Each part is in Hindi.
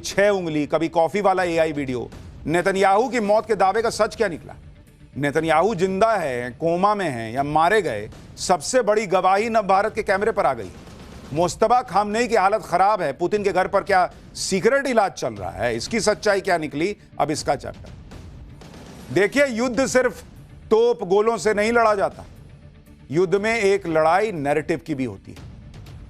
6 उंगली, कभी कॉफी वाला एआई वीडियो। नेतन्याहू की मौत के दावे का सच क्या निकला? नेतन्याहू जिंदा है, कोमा में है या मारे गए, सबसे बड़ी गवाही न भारत के कैमरे पर आ गई। मुस्तफा खामनेई की हालत खराब है, पुतिन के घर पर क्या सीक्रेट इलाज चल रहा है? इसकी सच्चाई क्या निकली? अब इसका चैप्टर देखिए। युद्ध सिर्फ तोप गोलों से नहीं लड़ा जाता, युद्ध में एक लड़ाई नैरेटिव की भी होती है।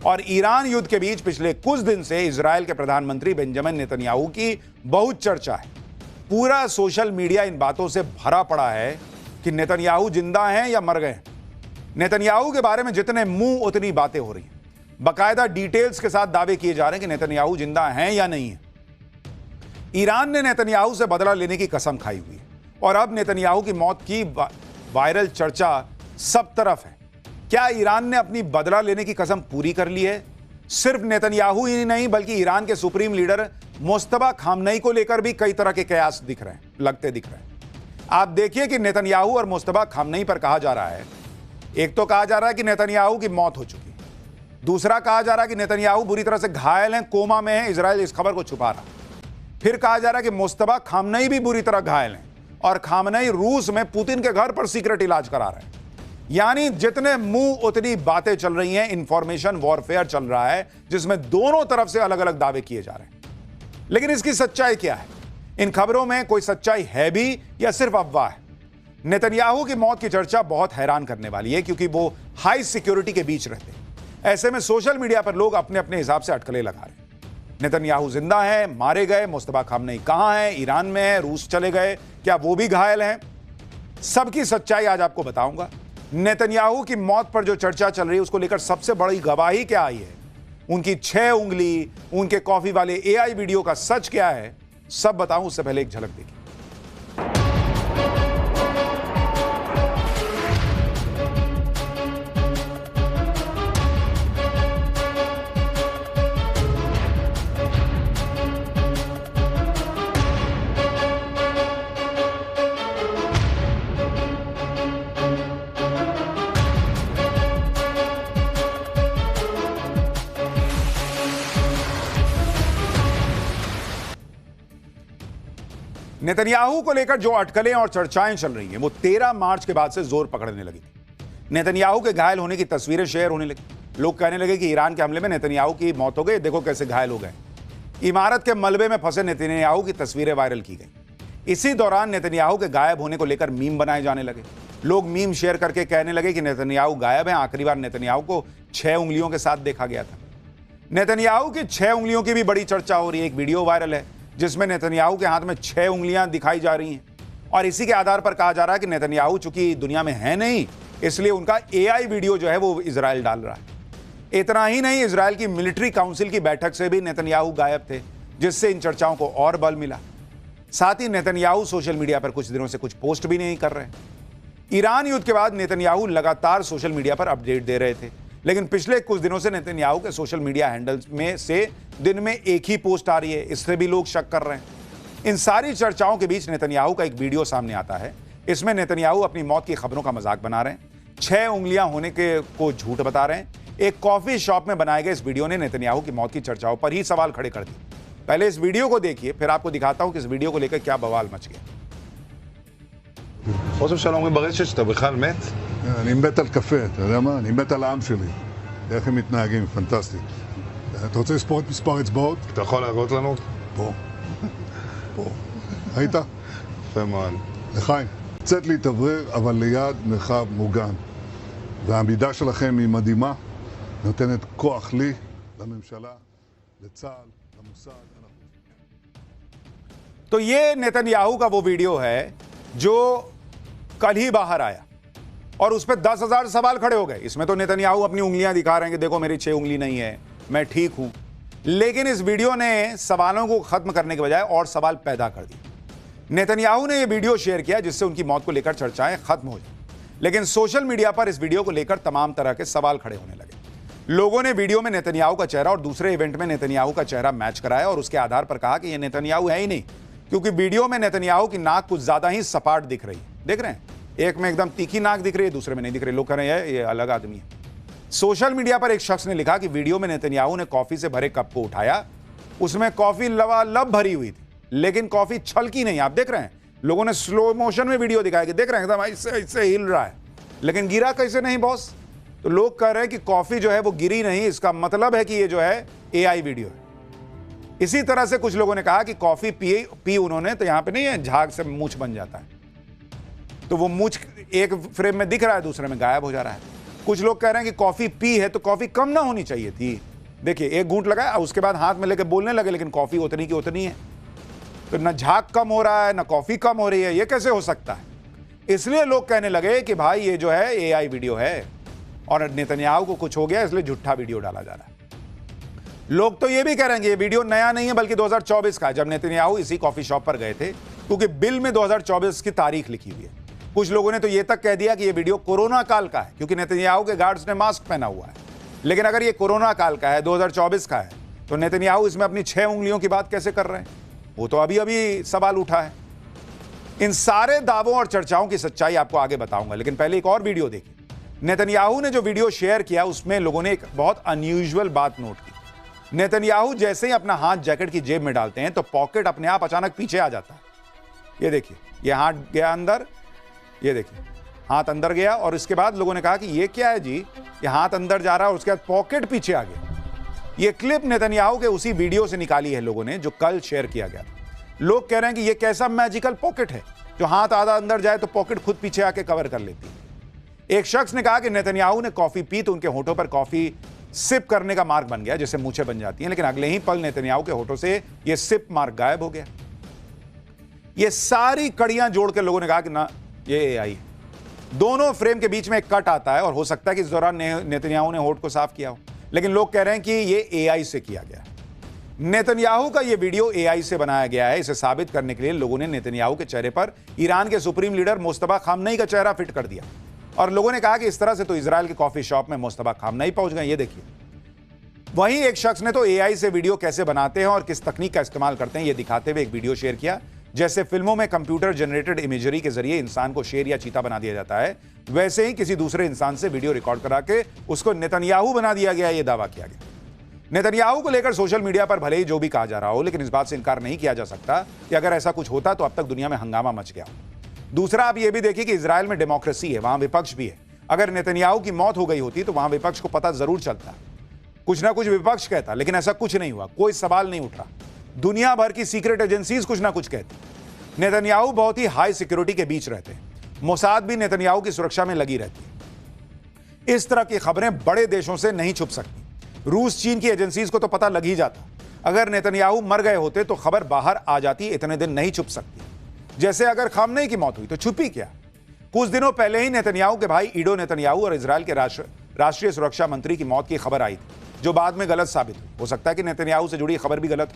और ईरान युद्ध के बीच पिछले कुछ दिन से इजराइल के प्रधानमंत्री बेंजामिन नेतन्याहू की बहुत चर्चा है। पूरा सोशल मीडिया इन बातों से भरा पड़ा है कि नेतन्याहू जिंदा हैं या मर गए। नेतन्याहू के बारे में जितने मुंह उतनी बातें हो रही हैं। बाकायदा डिटेल्स के साथ दावे किए जा रहे हैं कि नेतन्याहू जिंदा हैं या नहीं है। ईरान ने नेतन्याहू से बदला लेने की कसम खाई हुई है और अब नेतन्याहू की मौत की वायरल चर्चा सब तरफ है। क्या ईरान ने अपनी बदला लेने की कसम पूरी कर ली है? सिर्फ नेतन्याहू ही नहीं बल्कि ईरान के सुप्रीम लीडर मुस्तफा खामनेई को लेकर भी कई तरह के कयास दिख रहे हैं, लगते दिख रहे हैं। आप देखिए कि नेतन्याहू और मुस्तफा खामनेई पर कहा जा रहा है, एक तो कहा जा रहा है कि नेतन्याहू की मौत हो चुकी है, दूसरा कहा जा रहा है कि नेतन्याहू बुरी तरह से घायल हैं, कोमा में हैं, इजराइल इस खबर को छुपा रहा। फिर कहा जा रहा है कि मुस्तफा खामनेई भी बुरी तरह घायल हैं और खामनेई रूस में पुतिन के घर पर सीक्रेट इलाज करा रहे हैं। यानी जितने मुंह उतनी बातें चल रही हैं, इंफॉर्मेशन वॉरफेयर चल रहा है जिसमें दोनों तरफ से अलग अलग दावे किए जा रहे हैं। लेकिन इसकी सच्चाई क्या है? इन खबरों में कोई सच्चाई है भी या सिर्फ अफवाह है? नेतन्याहू की मौत की चर्चा बहुत हैरान करने वाली है क्योंकि वो हाई सिक्योरिटी के बीच रहते हैं। ऐसे में सोशल मीडिया पर लोग अपने अपने हिसाब से अटकलें लगा रहे हैं। नेतन्याहू जिंदा है, मारे गए, मुस्तफा खामनेई कहां है, ईरान में है, रूस चले गए, क्या वो भी घायल हैं? सबकी सच्चाई आज आपको बताऊंगा। नेतन्याहू की मौत पर जो चर्चा चल रही है उसको लेकर सबसे बड़ी गवाही क्या आई है, उनकी 6 उंगली, उनके कॉफी वाले एआई वीडियो का सच क्या है, सब बताऊं उससे पहले एक झलक देखिए। नेतन्याहू को लेकर जो अटकलें और चर्चाएं चल रही हैं वो 13 मार्च के बाद से जोर पकड़ने लगी थी। नेतन्याहू के घायल होने की तस्वीरें शेयर होने लगी। लोग कहने लगे कि ईरान के हमले में नेतन्याहू की मौत हो गई, देखो कैसे घायल हो गए। इमारत के मलबे में फंसे नेतन्याहू की तस्वीरें वायरल की गई। इसी दौरान नेतन्याहू के गायब होने को लेकर मीम बनाए जाने लगे। लोग मीम शेयर करके कहने लगे कि नेतन्याहू गायब है, आखिरी बार नेतन्याहू को 6 उंगलियों के साथ देखा गया था। नेतन्याहू की 6 उंगलियों की भी बड़ी चर्चा हो रही है। एक वीडियो वायरल है जिसमें नेतन्याहू के हाथ में 6 उंगलियां दिखाई जा रही हैं और इसी के आधार पर कहा जा रहा है कि नेतन्याहू चूंकि दुनिया में है नहीं, इसलिए उनका एआई वीडियो जो है वो इजराइल डाल रहा है। इतना ही नहीं, इजराइल की मिलिट्री काउंसिल की बैठक से भी नेतन्याहू गायब थे, जिससे इन चर्चाओं को और बल मिला। साथ ही नेतन्याहू सोशल मीडिया पर कुछ दिनों से कुछ पोस्ट भी नहीं कर रहे। ईरान युद्ध के बाद नेतन्याहू लगातार सोशल मीडिया पर अपडेट दे रहे थे, लेकिन पिछले कुछ दिनों से नेतन्याहू के सोशल मीडिया हैंडल्स में से दिन में एक ही पोस्ट आ रही है। इससे भी लोग शक कर रहे हैं। इन सारी चर्चाओं के बीच नेतन्याहू का एक वीडियो सामने आता है। इसमें नेतन्याहू अपनी मौत की खबरों का मजाक बना रहे हैं, 6 उंगलियां होने के को झूठ बता रहे हैं। एक कॉफी शॉप में बनाए गए इस वीडियो ने नेतन्याहू की मौत की चर्चाओं पर ही सवाल खड़े कर दिए। पहले इस वीडियो को देखिए, फिर आपको दिखाता हूं कि इस वीडियो को लेकर क्या बवाल मच गया। ראש הממשלה אומרים ברשת שאתה בכלל מת? אני מת על קפה, אתה יודע מה? אני מת על העם שלי. איך הם מתנהגים, פנטסטי. אתה רוצה לספור את מספר אצבעות? אתה יכול להראות לנו? פה. פה. היית? יפה מאוד. לחיים. לצאת להתאוורר, אבל ליד מרחב מוגן. והעמידה שלכם היא מדהימה, נותנת כוח לי, לממשלה, לצה"ל, למוסד. तो ये नेतन्याहू का वो वीडियो है जो कल ही बाहर आया और उस पर 10,000 सवाल खड़े हो गए। इसमें तो नेतन्याहू अपनी उंगलियां दिखा रहे हैं कि देखो मेरी 6 उंगली नहीं है, मैं ठीक हूं। लेकिन इस वीडियो ने सवालों को खत्म करने के बजाय और सवाल पैदा कर दिए। नेतन्याहू ने यह वीडियो शेयर किया जिससे उनकी मौत को लेकर चर्चाएं खत्म हो जाए, लेकिन सोशल मीडिया पर इस वीडियो को लेकर तमाम तरह के सवाल खड़े होने लगे। लोगों ने वीडियो में नेतन्याहू का चेहरा और दूसरे इवेंट में नेतन्याहू का चेहरा मैच कराया और उसके आधार पर कहा कि यह नेतन्याहू है ही नहीं, क्योंकि वीडियो में नेतन्याहू की नाक कुछ ज्यादा ही सपाट दिख रही है। देख रहे हैं, एक में एकदम तीखी नाक दिख रही है, दूसरे में नहीं दिख रही। लोग कह रहे हैं ये अलग आदमी है। सोशल मीडिया पर एक शख्स ने लिखा कि वीडियो में नेतन्याहू ने कॉफी से भरे कप को उठाया उसमें कॉफी लबालब भरी हुई थी, लेकिन कॉफी छलकी नहीं। आप देख रहे हैं, लोगों ने स्लो मोशन में वीडियो दिखाया कि देख रहे हैं एकदम इससे हिल रहा है, लेकिन गिरा कैसे नहीं बॉस? तो लोग कह रहे हैं कि कॉफी जो है वो गिरी नहीं, इसका मतलब है कि ये जो है एआई वीडियो है। इसी तरह से कुछ लोगों ने कहा कि कॉफी पी उन्होंने तो यहां पे नहीं है झाग से मूछ बन जाता है, तो वो मूछ एक फ्रेम में दिख रहा है, दूसरे में गायब हो जा रहा है। कुछ लोग कह रहे हैं कि कॉफी पी है तो कॉफी कम ना होनी चाहिए थी। देखिए, एक घूंट लगाया, उसके बाद हाथ में लेके बोलने लगे, लेकिन कॉफी उतनी की उतनी है। तो ना झाग कम हो रहा है ना कॉफी कम हो रही है, ये कैसे हो सकता है? इसलिए लोग कहने लगे कि भाई ये जो है एआई वीडियो है और नेतन्याहू को कुछ हो गया, इसलिए झूठा वीडियो डाला जा रहा है। लोग तो ये भी कह रहे हैं कि ये वीडियो नया नहीं है बल्कि 2024 का है, जब नेतन्याहू इसी कॉफी शॉप पर गए थे, क्योंकि बिल में 2024 की तारीख लिखी हुई है। कुछ लोगों ने तो ये तक कह दिया कि ये वीडियो कोरोना काल का है, क्योंकि नेतन्याहू के गार्ड्स ने मास्क पहना हुआ है। लेकिन अगर ये कोरोना काल का है, 2024 का है, तो नेतन्याहू इसमें अपनी 6 उंगलियों की बात कैसे कर रहे हैं? वो तो अभी अभी सवाल उठा है। इन सारे दावों और चर्चाओं की सच्चाई आपको आगे बताऊंगा, लेकिन पहले एक और वीडियो देखिए। नेतन्याहू ने जो वीडियो शेयर किया उसमें लोगों ने एक बहुत अनयूजुअल बात नोट की। नेतन्याहू जैसे ही अपना हाथ जैकेट की जेब में डालते हैं तो पॉकेट अपने आप अचानक पीछे आ जाता है। ये देखिए, ये हाथ गया अंदर, ये देखिए हाथ अंदर गया, और इसके बाद लोगों ने कहा कि ये क्या है जी, ये हाथ अंदर जा रहा है और उसके बाद पॉकेट पीछे आ गया। ये क्लिप नेतन्याहू के उसी वीडियो से निकाली है लोगों ने, जो कल शेयर किया गया। लोग कह रहे हैं कि ये कैसा मैजिकल पॉकेट है, जो हाथ आधा अंदर जाए तो पॉकेट खुद पीछे आके कवर कर लेती है। एक शख्स ने कहा कि नेतन्याहू ने कॉफी पी तो उनके होठों पर कॉफी सिप करने का मार्क बन गया, जैसे मूंछें बन जाती हैं, लेकिन अगले ही पल नेतन्याहू के होठों से यह सिप मार्क गायब हो गया। ये सारी कड़ियां जोड़ के लोगों ने कहा कि ना, ये एआई है। दोनों फ्रेम के बीच में एक कट आता है और हो सकता है कि इस दौरान नेतन्याहू ने होठ को साफ किया हो, लेकिन लोग कह रहे हैं कि ये एआई से किया गया। नेतन्याहू का ये वीडियो एआई से बनाया गया है। इसे साबित करने के लिए लोगों ने नेतन्याहू के चेहरे पर ईरान के सुप्रीम लीडर मुस्तफा खामनेई का चेहरा फिट कर दिया, और लोगों ने कहा कि इस तरह से तो इजराइल के कॉफी शॉप में मुस्तफा खामनेई पहुंच गए। ये देखिए, वहीं एक शख्स ने तो एआई से वीडियो कैसे बनाते हैं और किस तकनीक का इस्तेमाल करते हैं ये दिखाते हुए एक वीडियो शेयर किया। जैसे फिल्मों में कंप्यूटर जनरेटेड इमेजरी के जरिए इंसान को शेर या चीता बना दिया जाता है, वैसे ही किसी दूसरे इंसान से वीडियो रिकॉर्ड करा के उसको नेतन्याहू बना दिया गया, यह दावा किया गया। नेतन्याहू को लेकर सोशल मीडिया पर भले ही जो भी कहा जा रहा हो, लेकिन इस बात से इनकार नहीं किया जा सकता कि अगर ऐसा कुछ होता तो अब तक दुनिया में हंगामा मच गया। दूसरा, आप यह भी देखिए कि इजराइल में डेमोक्रेसी है, वहां विपक्ष भी है। अगर नेतन्याहू की मौत हो गई होती तो वहां विपक्ष को पता जरूर चलता, कुछ ना कुछ विपक्ष कहता, लेकिन ऐसा कुछ नहीं हुआ, कोई सवाल नहीं उठा। दुनिया भर की सीक्रेट एजेंसीज कुछ ना कुछ कहती। नेतन्याहू बहुत ही हाई सिक्योरिटी के बीच रहते हैं, मोसाद भी नेतन्याहू की सुरक्षा में लगी रहती है। इस तरह की खबरें बड़े देशों से नहीं छुप सकती। रूस चीन की एजेंसीज को तो पता लग ही जाता। अगर नेतन्याहू मर गए होते तो खबर बाहर आ जाती, इतने दिन नहीं छुप सकती। जैसे अगर खामनेई की मौत हुई तो छुपी क्या? कुछ दिनों पहले ही नेतन्याहू के भाई ईडो नेतन्याहू और इजराइल के राष्ट्रीय सुरक्षा मंत्री की मौत की खबर आई थी, जो बाद में गलत साबित हुई। हो सकता है कि नेतन्याहू से जुड़ी खबर भी गलत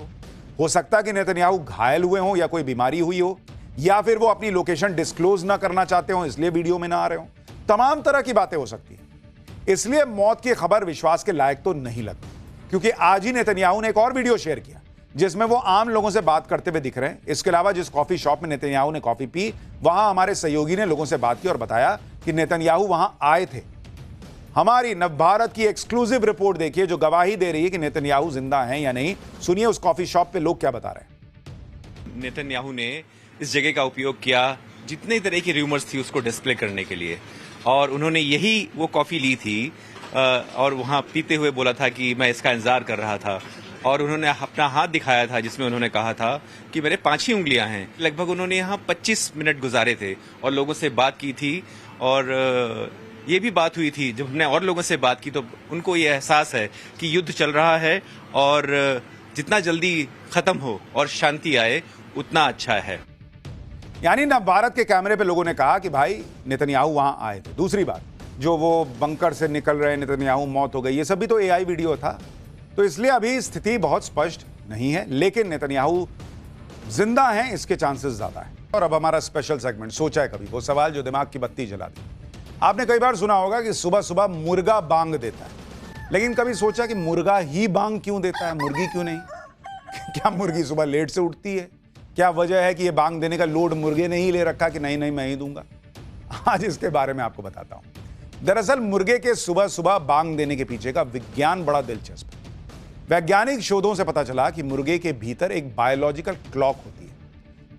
हो सकता है कि नेतन्याहू घायल हुए हों या कोई बीमारी हुई हो, या फिर वो अपनी लोकेशन डिस्क्लोज ना करना चाहते हो इसलिए वीडियो में ना आ रहे हो। तमाम तरह की बातें हो सकती हैं। इसलिए मौत की खबर विश्वास के लायक तो नहीं लगती, क्योंकि आज ही नेतन्याहू ने एक और वीडियो शेयर किया जिसमें वो आम लोगों से बात करते हुए दिख रहे हैं। इसके अलावा जिस कॉफी शॉप में नेतन्याहू ने कॉफी पी, वहां हमारे सहयोगी ने लोगों से बात की और बताया कि नेतन्याहू वहां आए थे। हमारी नवभारत की एक्सक्लूसिव रिपोर्ट देखिए, जो गवाही दे रही है कि नेतन्याहू जिंदा हैं या नहीं। सुनिए उस कॉफी शॉप पे लोग क्या बता रहे हैं। नेतन्याहू ने इस जगह का उपयोग किया जितने तरह की रूमर्स थी उसको डिस्प्ले करने के लिए, और उन्होंने यही वो कॉफी ली थी और वहां पीते हुए बोला था कि मैं इसका इंतजार कर रहा था, और उन्होंने अपना हाथ दिखाया था जिसमें उन्होंने कहा था कि मेरे 5 ही उंगलियां हैं। लगभग उन्होंने यहाँ 25 मिनट गुजारे थे और लोगों से बात की थी, और ये भी बात हुई थी जब हमने और लोगों से बात की तो उनको ये एहसास है कि युद्ध चल रहा है और जितना जल्दी खत्म हो और शांति आए उतना अच्छा है। यानी नवभारत के कैमरे पे लोगों ने कहा कि भाई नेतन्याहू वहां आए थे। दूसरी बात, जो वो बंकर से निकल रहे नेतन्याहू, मौत हो गई, ये सब भी तो एआई वीडियो था। तो इसलिए अभी स्थिति बहुत स्पष्ट नहीं है, लेकिन नेतन्याहू जिंदा हैं इसके चांसेस ज्यादा है। और अब हमारा स्पेशल सेगमेंट, सोचा है कभी, वो सवाल जो दिमाग की बत्ती जला दे। आपने कई बार सुना होगा कि सुबह सुबह मुर्गा बांग देता है, लेकिन कभी सोचा कि मुर्गा ही बांग क्यों देता है, मुर्गी क्यों नहीं? क्या मुर्गी सुबह लेट से उठती है? क्या वजह है कि ये बांग देने का लोड मुर्गे ने ही ले रखा कि नहीं मैं ही दूंगा? आज इसके बारे में आपको बताता हूं। दरअसल मुर्गे के सुबह सुबह बांग देने के पीछे का विज्ञान बड़ा दिलचस्प है। वैज्ञानिक शोधों से पता चला कि मुर्गे के भीतर एक बायोलॉजिकल क्लॉक होती है।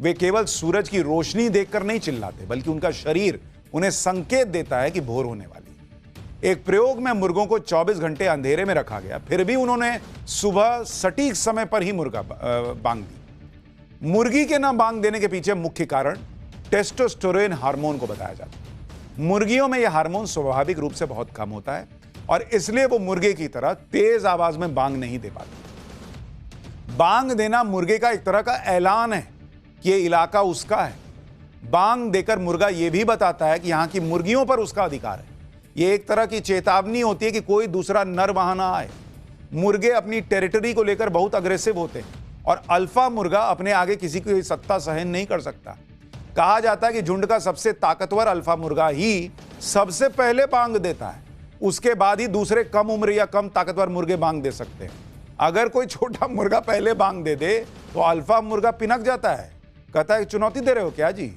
वे केवल सूरज की रोशनी देखकर नहीं चिल्लाते, बल्कि उनका शरीर उन्हें संकेत देता है कि भोर होने वाली है। एक प्रयोग में मुर्गों को 24 घंटे अंधेरे में रखा गया, फिर भी उन्होंने सुबह सटीक समय पर ही मुर्गा बांग दी। मुर्गी के ना बांग देने के पीछे मुख्य कारण टेस्टोस्टेरोन हार्मोन को बताया जाता है। मुर्गियों में यह हार्मोन स्वाभाविक रूप से बहुत कम होता है और इसलिए वो मुर्गे की तरह तेज आवाज में बांग नहीं दे पाते। बांग देना मुर्गे का एक तरह का ऐलान है कि ये इलाका उसका है। बांग देकर मुर्गा यह भी बताता है कि यहां की मुर्गियों पर उसका अधिकार है। यह एक तरह की चेतावनी होती है कि कोई दूसरा नर वहां ना आए। मुर्गे अपनी टेरिटरी को लेकर बहुत अग्रेसिव होते हैं और अल्फा मुर्गा अपने आगे किसी की सत्ता सहन नहीं कर सकता। कहा जाता है कि झुंड का सबसे ताकतवर अल्फा मुर्गा ही सबसे पहले बांग देता है, उसके बाद ही दूसरे कम उम्र या कम ताकतवर मुर्गे बांग दे सकते हैं। अगर कोई छोटा मुर्गा पहले बांग दे दे तो अल्फा मुर्गा पिनक जाता है, कहता है चुनौती दे रहे हो क्या जी।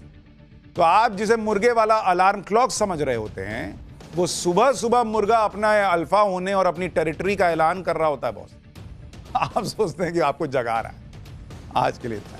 तो आप जिसे मुर्गे वाला अलार्म क्लॉक समझ रहे होते हैं, वो सुबह सुबह मुर्गा अपना अल्फा होने और अपनी टेरिटरी का ऐलान कर रहा होता है बॉस। आप सोचते हैं कि आपको जगा रहा है। आज के लिए इतना।